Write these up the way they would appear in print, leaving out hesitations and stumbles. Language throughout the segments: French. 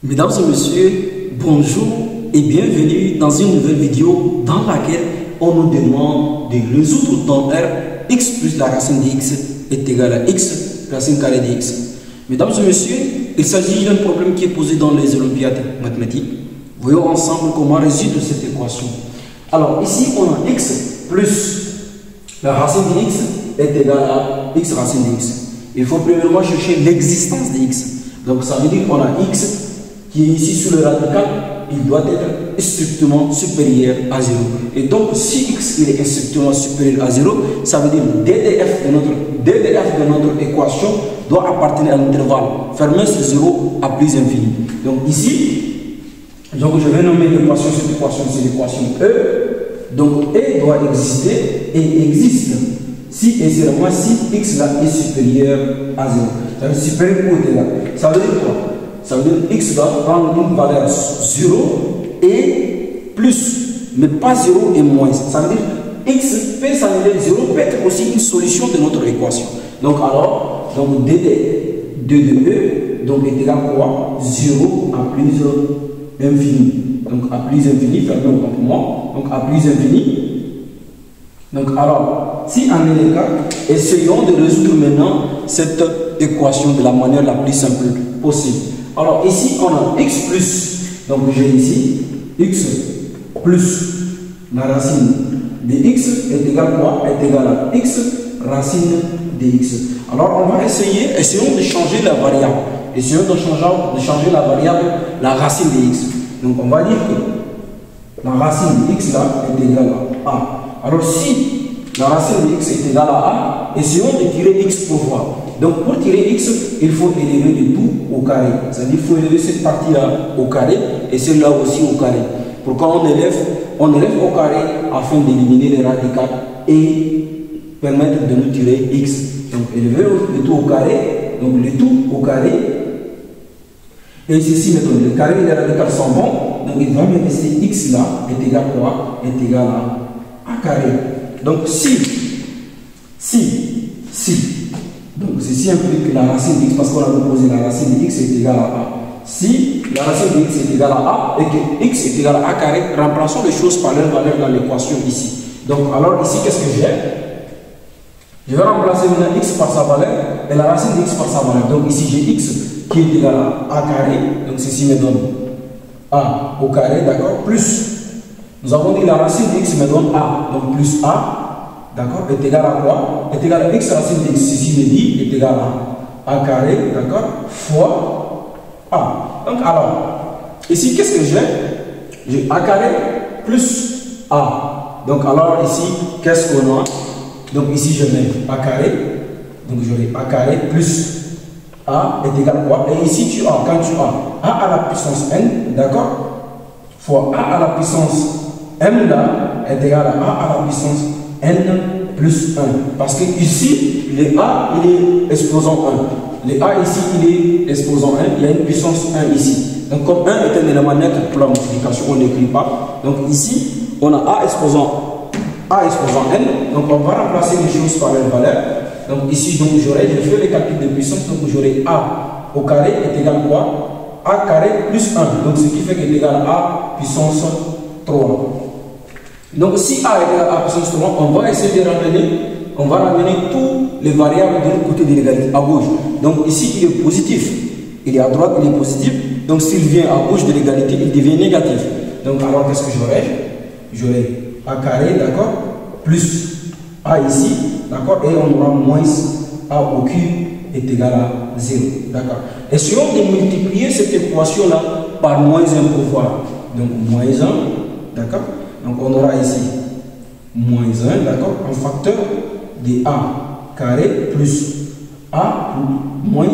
Mesdames et messieurs, bonjour et bienvenue dans une nouvelle vidéo dans laquelle on nous demande de résoudre dans R x plus la racine de x est égal à x racine carrée de x. Mesdames et messieurs, il s'agit d'un problème qui est posé dans les olympiades mathématiques. Voyons ensemble comment résoudre cette équation. Alors ici on a x plus la racine de x est égal à x racine de x. Il faut premièrement chercher l'existence de x. Donc ça veut dire qu'on a x qui est ici sous le radical, il doit être strictement supérieur à 0. Et donc, si x il est strictement supérieur à 0, ça veut dire DDF de notre équation doit appartenir à l'intervalle fermé sur 0 à plus infini. Donc ici, donc je vais nommer l'équation, cette équation c'est l'équation E. Donc E doit exister et existe si et seulement si x là est supérieur à 0. Ça veut dire supérieur ou égal. Ça veut dire quoi? Ça veut dire x doit prendre une valeur 0 et plus, mais pas 0 et moins. Ça veut dire x peut s'annuler 0 peut être aussi une solution de notre équation. Donc alors, donc d de E donc est égal à quoi? 0 à plus infini. Donc à plus infini, fermé au complément, donc à plus infini. Donc alors, si en est le cas, essayons de résoudre maintenant cette équation de la manière la plus simple possible. Alors ici on a x plus, donc j'ai ici x plus la racine de x est égal à quoi? Est égal à x racine de x. Alors on va essayons de changer la variable. Essayons de changer la variable, la racine de x. Donc on va dire que la racine de x là est égale à a. Alors si la racine de x est égale à a, essayons de tirer x pour voir. Donc pour tirer x, il faut élever le tout au carré. C'est-à-dire qu'il faut élever cette partie-là au carré et celle-là aussi au carré. Pourquoi on élève au carré afin d'éliminer les radicales et permettre de nous tirer x. Donc élever le tout au carré, donc le tout au carré. Et ceci, maintenant, le carré et les radicales sont bons. Donc il va me rester x là est égal à quoi? Est égal à a carré. Donc si donc ceci implique que la racine de x, parce qu'on a proposé la racine de x est égale à a. Si la racine de x est égale à a et que x est égal à a carré, remplaçons les choses par leur valeur dans l'équation ici. Donc alors ici, qu'est-ce que j'ai? Je vais remplacer maintenant x par sa valeur et la racine de x par sa valeur. Donc ici j'ai x qui est égal à a carré, donc ceci me donne a au carré, d'accord, plus, nous avons dit la racine de x me donne a, donc plus a. D'accord, est égal à quoi? Est égal à x racine de x, ceci me dit, est égal à a carré, d'accord, fois a. Donc alors, ici, qu'est-ce que j'ai? J'ai a carré plus a. Donc alors, ici, qu'est-ce qu'on a? Donc ici, je mets a carré, donc j'aurai a carré plus a est égal à quoi? Et ici, tu as, quand tu as a à la puissance n, d'accord, fois a à la puissance m là, est égal à la puissance n plus 1. Parce que ici, le a, il est exposant 1. Le a ici, il est exposant 1. Il y a une puissance 1 ici. Donc, comme 1 est un élément neutre pour la multiplication, on n'écrit pas. Donc, ici, on a a exposant n. Donc, on va remplacer les choses par leur valeur. Donc, ici, donc je fais les calculs de puissance. Donc, j'aurai a au carré est égal à quoi? A carré plus 1. Donc, ce qui fait qu'il est égal à a puissance 3. Donc, si a est égal à puissance 3, on va essayer de ramener tous les variables de l'autre côté de l'égalité, à gauche. Donc, ici, il est positif. Il est à droite, il est positif. Donc, s'il vient à gauche de l'égalité, il devient négatif. Donc, alors, qu'est-ce que j'aurai? J'aurai a carré, d'accord, plus a ici, d'accord, et on aura moins a au cube est égal à 0, d'accord. Essayons de multiplier cette équation-là par moins 1 pour voir. Donc, moins 1, d'accord. Donc on aura ici moins 1, d'accord, un facteur de a carré plus a moins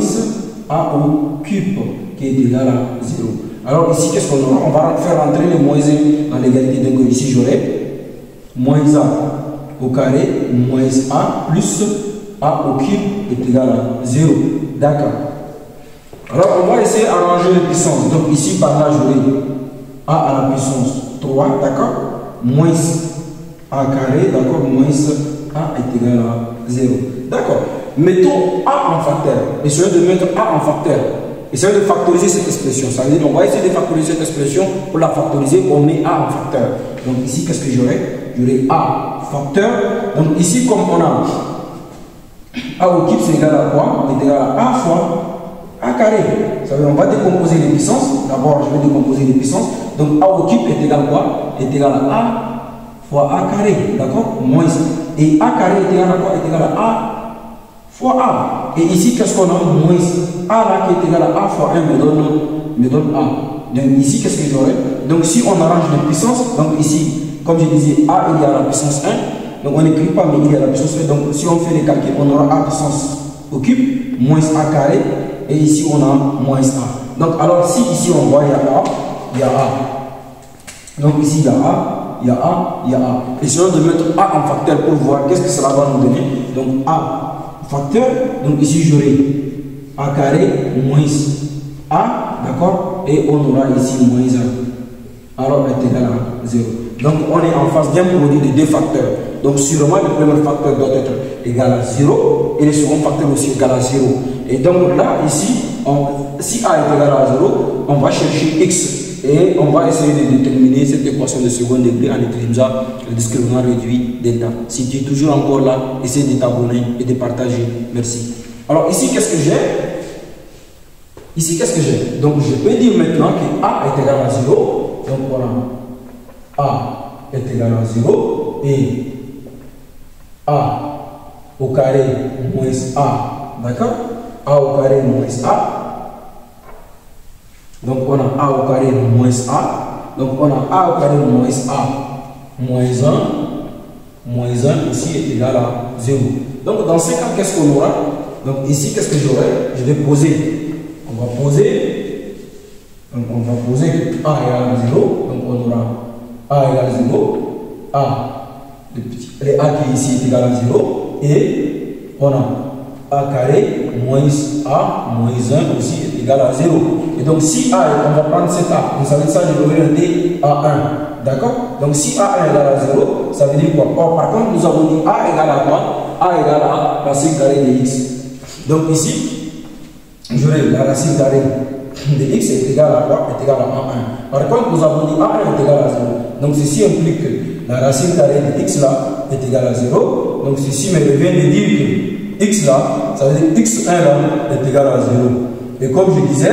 a au cube qui est égal à 0. Alors ici, qu'est-ce qu'on aura? On va faire entrer le moins 1 dans l'égalité. Donc ici, j'aurai moins a au carré moins a plus a au cube est égal à 0. D'accord. Alors on va essayer d'arranger les puissances. Donc ici, par là, j'aurai a à la puissance 3, d'accord, moins a carré, d'accord, moins a est égal à 0. D'accord. Mettons a en facteur. Essayons de mettre a en facteur. essayons de factoriser cette expression. Ça veut dire on va essayer de factoriser cette expression. Pour la factoriser, on met A en facteur. Donc ici, qu'est-ce que j'aurai? J'aurai A facteur. Donc ici, comme on a A au cube, c'est égal à quoi? C'est égal à A fois A carré. Ça veut dire on va décomposer les puissances. D'abord, je vais décomposer les puissances. Donc A au cube est égal à quoi? Est égal à A fois A carré. D'accord? Moins. Et A carré est égal à quoi? Est égal à A fois A. Et ici, qu'est-ce qu'on a? Moins A là qui est égal à A fois 1 me donne A. Donc ici, qu'est-ce que j'aurai? Donc si on arrange les puissances, donc ici, comme je disais, A il y a la puissance 1. Donc on n'écrit pas, mais il y a la puissance 1. Donc si on fait les calculs, on aura A puissance au cube, moins A carré. Et ici, on a moins A. Donc alors si ici on voit, il y a A, il y a A. Donc ici, il y a A, il y a A, il y a A. Essayons de mettre A en facteur pour voir qu'est-ce que cela va nous donner. Donc A facteur, donc ici j'aurai A carré moins A, d'accord, et on aura ici moins 1, alors est égal à 0. Donc on est en face d'un produit de deux facteurs. Donc sûrement le premier facteur doit être égal à 0 et le second facteur aussi égal à 0. Et donc là, ici, si A est égal à 0, on va chercher X. Et on va essayer de déterminer cette équation de second degré en utilisant le discriminant réduit delta. Si tu es toujours encore là, essaye de t'abonner et de partager. Merci. Alors ici, qu'est-ce que j'ai? Ici, qu'est-ce que j'ai? Donc je peux dire maintenant que A est égal à 0. Donc voilà, A est égal à 0 et A au carré moins A, d'accord? A au carré moins A. Donc on a A au carré moins A. Donc on a A au carré moins A moins 1. Moins 1 ici est égal à 0. Donc dans ce cas, qu'est-ce qu'on aura? Donc ici, qu'est-ce que j'aurai? Je vais poser. On va poser. Donc on va poser A égale à 0. Donc on aura A égale à 0. A, le A qui est ici est égal à 0. Et on a A carré moins A moins 1 aussi est égal à 0. Et donc si A, on va prendre cet A, vous savez ça, je vais regarder A1. D'accord? Donc si A1 égale à 0, ça veut dire quoi? Or, par contre, nous avons dit A égale à quoi? A égale à racine carrée de x. Donc ici, j'aurai la racine carrée de x est égale à quoi? Est égale à A1. Par contre, nous avons dit A1 est égal à 0. Donc ceci implique que la racine carrée de x là est égale à 0. Donc ceci me revient de dire que x là, ça veut dire x1 là est égal à 0. Et comme je disais,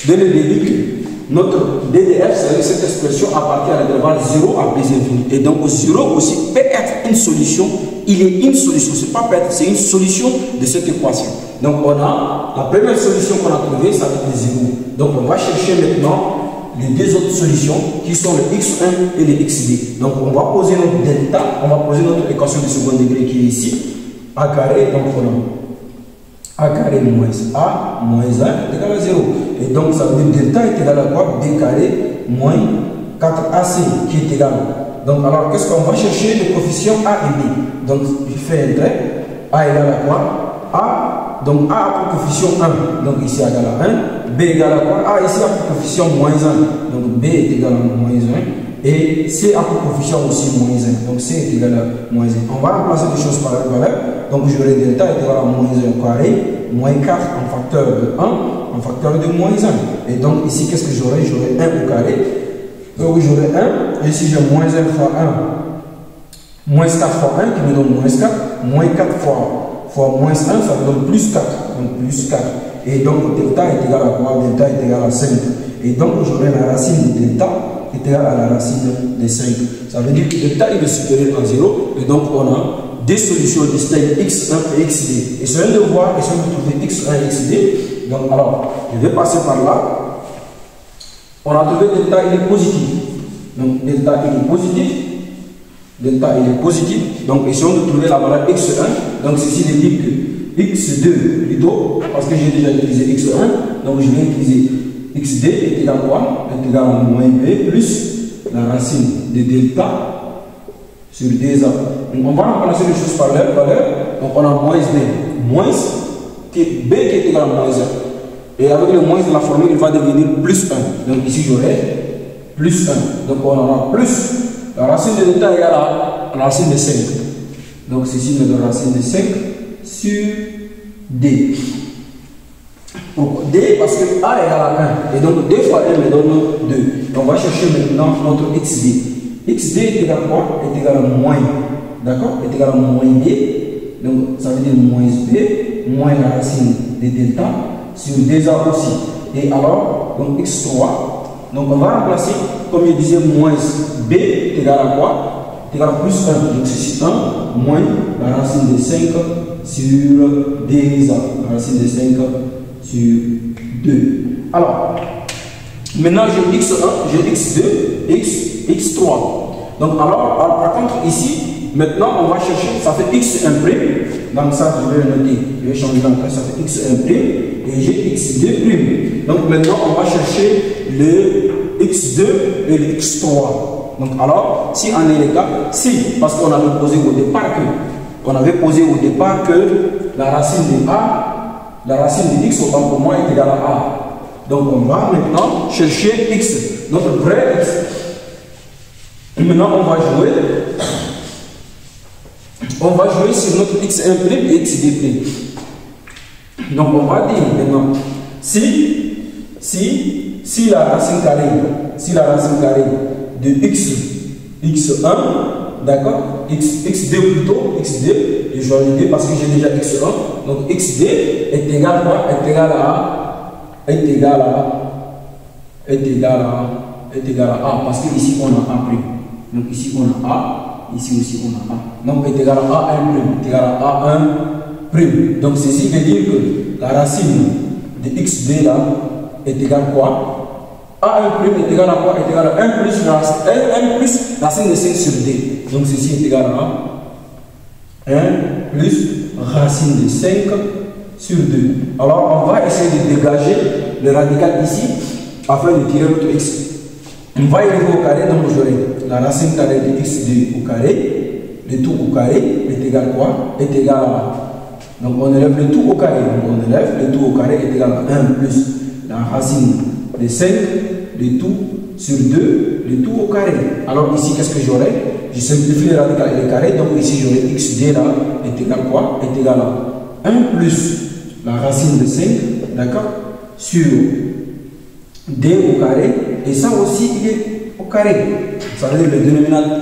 dès le début, notre DDF, c'est cette expression appartient à l'intervalle 0 à plus infini. Et donc 0 aussi peut être une solution. Il est une solution, c'est pas peut être, c'est une solution de cette équation. Donc on a la première solution qu'on a trouvée, ça va être 0. Donc on va chercher maintenant les deux autres solutions qui sont le x1 et le xd. Donc on va poser notre delta, on va poser notre équation de second degré qui est ici. A carré, donc on a A carré moins A moins 1 est égal à 0. Et donc ça veut dire delta est égal à quoi? B carré moins 4AC qui est égal. Donc alors qu'est-ce qu'on va chercher? Les coefficients A et B. Donc je fais un trait. A égale à quoi? A. Donc A a pour coefficient 1. Donc ici égale à 1. B égale à quoi? A ici a pour coefficient moins 1. Donc B est égal à moins 1. Et C a pour coefficient aussi moins 1. Donc C est égal à moins 1. On va remplacer des choses par la valeur. Donc j'aurai delta est égal à moins 1 carré, moins 4 en facteur de 1, en facteur de moins 1. Et donc ici, qu'est-ce que j'aurai? J'aurai 1 au carré. Donc j'aurai 1. Et ici, j'ai moins 1 fois 1. Moins 4 fois 1 qui me donne moins 4. Moins 4 fois moins 1, ça me donne plus 4. Donc plus 4. Et donc delta est égal à quoi? Delta est égal à 5. Et donc j'aurai la racine de delta est égale à la racine de 5. Ça veut dire que delta est supérieur à 0. Et donc on a des solutions distinctes x1 et xd. Essayons de voir, essayons de trouver x1 et xd. Donc alors, je vais passer par là. On a trouvé delta, il est positif. Donc delta, il est positif. Delta, il est positif. Donc essayons de trouver la valeur x1. Donc ceci veut dire que x2 plutôt, parce que j'ai déjà utilisé x1. Donc je vais utiliser xd est égal à quoi? Est égal à moins b plus la racine de delta sur 2a. Donc on va remplacer les choses par leur valeur. Donc on a moins b, moins b qui est égal à moins 1. Et avec le moins de la formule, il va devenir plus 1. Donc ici j'aurai plus 1. Donc on aura plus la racine de delta égale à la racine de 5. Donc ceci me donne la racine de 5 sur d. Pourquoi? D parce que A égale à 1. Et donc 2 fois 1 me donne 2. Et on va chercher maintenant notre XD. XD est égal à quoi? Est égal à moins. D'accord? Est égal à moins B. Donc ça veut dire moins B, moins la racine de delta sur 2A aussi. Et alors, donc x3. Donc on va remplacer, comme je disais, moins B est égal à quoi? Est égal à plus 1. Donc ceci 1 moins la racine de 5 sur 2A. La racine de 5 sur 2. Alors, maintenant j'ai x1, j'ai x2, x3. Donc alors par contre ici, maintenant on va chercher, ça fait x1'. Donc ça je vais le noter, je vais changer d'entrée, ça fait x1' et j'ai x2'. Donc maintenant on va chercher le x2 et le x3. Donc alors, si en est le cas, si, parce qu'on avait posé au départ que la racine de a, la racine de x autant pour moi est égale à a. Donc on va maintenant chercher x, notre vrai x. Et maintenant on va jouer sur notre x1' et x2'. Donc on va dire maintenant si la racine carrée de x1, d'accord, x2 plutôt, x2, je choisis 2 parce que j'ai déjà x1, donc x2 est égal à quoi? Est égal à a, parce que ici on a a'. Donc ici on a a, ici aussi on a a. Donc est égal à a1', est égal à a1'. Donc ceci veut dire que la racine de x2 là est égal à quoi? A1' est égal à quoi? Est égal à 1 plus racine de 5 sur D. Donc ceci est égal à 1 plus racine de 5 sur 2. Alors on va essayer de dégager le radical ici afin de tirer notre x. On va y arriver au carré, donc j'aurai la racine carrée de x2 au carré, le tout au carré est égal à quoi? Est égal à. Donc on élève le tout au carré. Donc on élève le tout au carré est égal à 1 plus la racine de 5, le tout sur 2, le tout au carré. Alors ici, qu'est-ce que j'aurai? Je simplifie le radical et le carré. Donc ici, j'aurai xd là est égal à quoi? Est égal à 1 plus la racine de 5, d'accord, sur d au carré. Et ça aussi, il est au carré. Ça veut dire le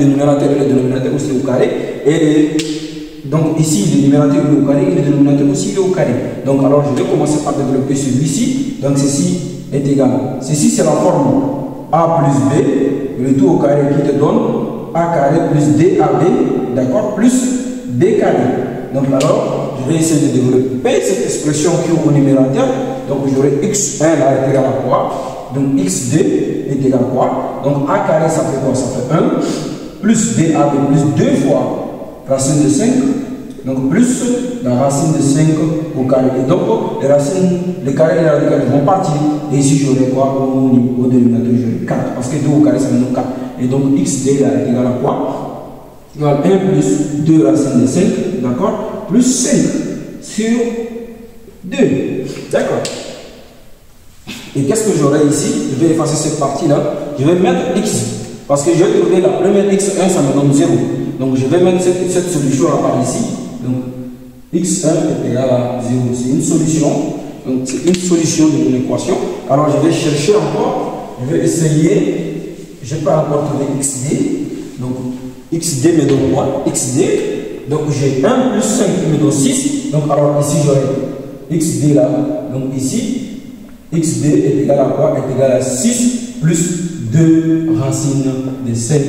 numérateur et le dénominateur aussi au carré. Donc ici, le numérateur est au carré et le dénominateur aussi est au carré. Donc alors, je vais commencer par développer celui-ci. Donc ceci est égal. Ceci, c'est la forme a plus b, le tout au carré qui te donne a carré plus dab, d'accord, plus b carré. Donc alors, je vais essayer de développer cette expression qui est au numérateur. Donc j'aurai x1 là est égal à quoi? Donc x2 est égal à quoi? Donc a carré ça fait quoi? Ça fait 1 plus dab plus 2 fois racine de 5. Donc plus la racine de 5 au carré. Et donc les racines, les carrés et les radicales vont partir. Et ici j'aurai quoi? Au dénominateur j'aurai 4. Parce que 2 au carré ça me donne 4. Et donc xd là est égal à quoi? Égal 1 plus 2 racines de 5. D'accord? Plus 5 sur 2. D'accord? Et qu'est-ce que j'aurai ici? Je vais effacer cette partie là. Je vais mettre x. Parce que je vais trouver la première x1 ça me donne 0. Donc je vais mettre cette solution là par ici. Donc x1 est égal à 0. C'est une solution. Donc c'est une solution de mon équation. Alors je vais chercher encore. Je vais essayer. Je peux encore trouver xd. Donc xd me donne quoi? Xd. Donc j'ai 1 plus 5 qui me donne 6. Donc alors ici j'aurai xd là. Donc ici xd est égal à quoi? Est égal à 6 plus 2 racines de 5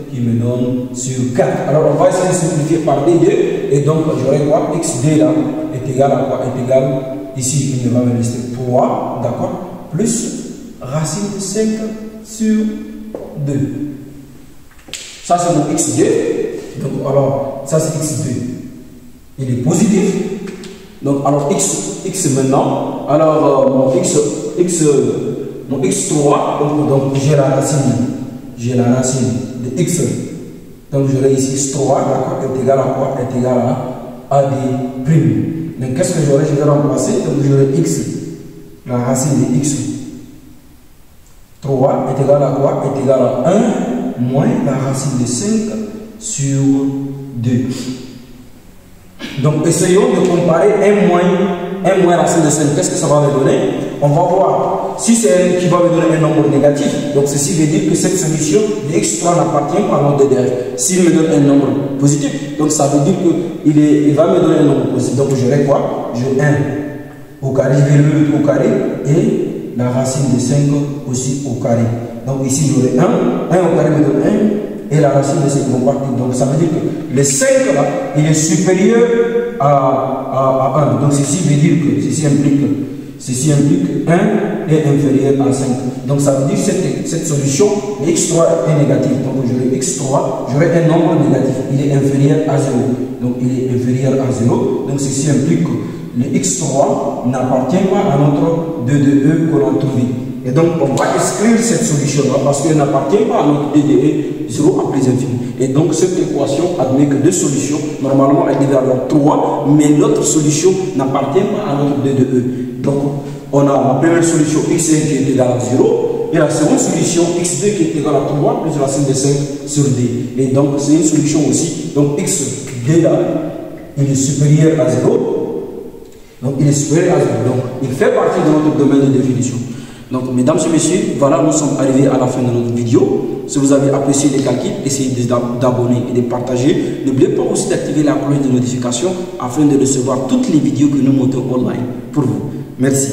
qui me donne sur 4. Alors on va essayer de simplifier par d2 et donc j'aurai quoi? Xd là est égal à quoi? Est égal, ici il va me rester 3, d'accord, plus racine de 5 sur 2. Ça c'est mon xd. Donc alors ça c'est x2. Il est positif. Donc alors x maintenant. Alors mon x3, donc j'ai la racine de x. Donc j'aurai ici x3, d'accord, est égal à quoi? Est égal à ad'. Donc qu'est-ce que j'aurai? Je vais remplacer. Donc j'aurai x, la racine de x3 est égal à quoi? Est égal à 1 moins la racine de 5 sur 2. Donc essayons de comparer 1 moins 1 moins racine de 5, qu'est-ce que ça va me donner? On va voir. Si c'est n qui va me donner un nombre négatif, donc ceci veut dire que cette solution de x3 n'appartient pas à notre DDF. S'il me donne un nombre positif, donc ça veut dire qu'il va me donner un nombre positif. Donc j'aurai quoi? J'ai 1 au carré, je vais le mettre au carré et la racine de 5 aussi au carré. Donc ici j'aurai 1 au carré me donne 1 et la racine de 5 vont partir. Donc ça veut dire que le 5 là, il est supérieur à 1. Donc ceci veut dire que ceci implique 1 est inférieur à 5. Donc ça veut dire que cette solution, x3 est négatif. Donc j'aurai x3, j'aurai un nombre négatif. Il est inférieur à 0. Donc il est inférieur à 0. Donc ceci implique que le x3 n'appartient pas à notre 2 qu'on a trouvé. Et donc on va exclure cette solution-là parce qu'elle n'appartient pas à notre 2 0 à plus infini. Et donc cette équation admet que deux solutions, normalement elle devait avoir 3, mais l'autre solution n'appartient pas à notre 2. Donc on a la première solution x1 qui est égale à 0 et la seconde solution x2 qui est égale à 3 plus racine de 5 sur d. Et donc c'est une solution aussi. Donc x2 là, il est supérieur à 0. Donc il est supérieur à 0. Donc il fait partie de notre domaine de définition. Donc mesdames et messieurs, voilà, nous sommes arrivés à la fin de notre vidéo. Si vous avez apprécié les calculs, essayez d'abonner et de partager. N'oubliez pas aussi d'activer la cloche de notification afin de recevoir toutes les vidéos que nous montons online pour vous. Merci.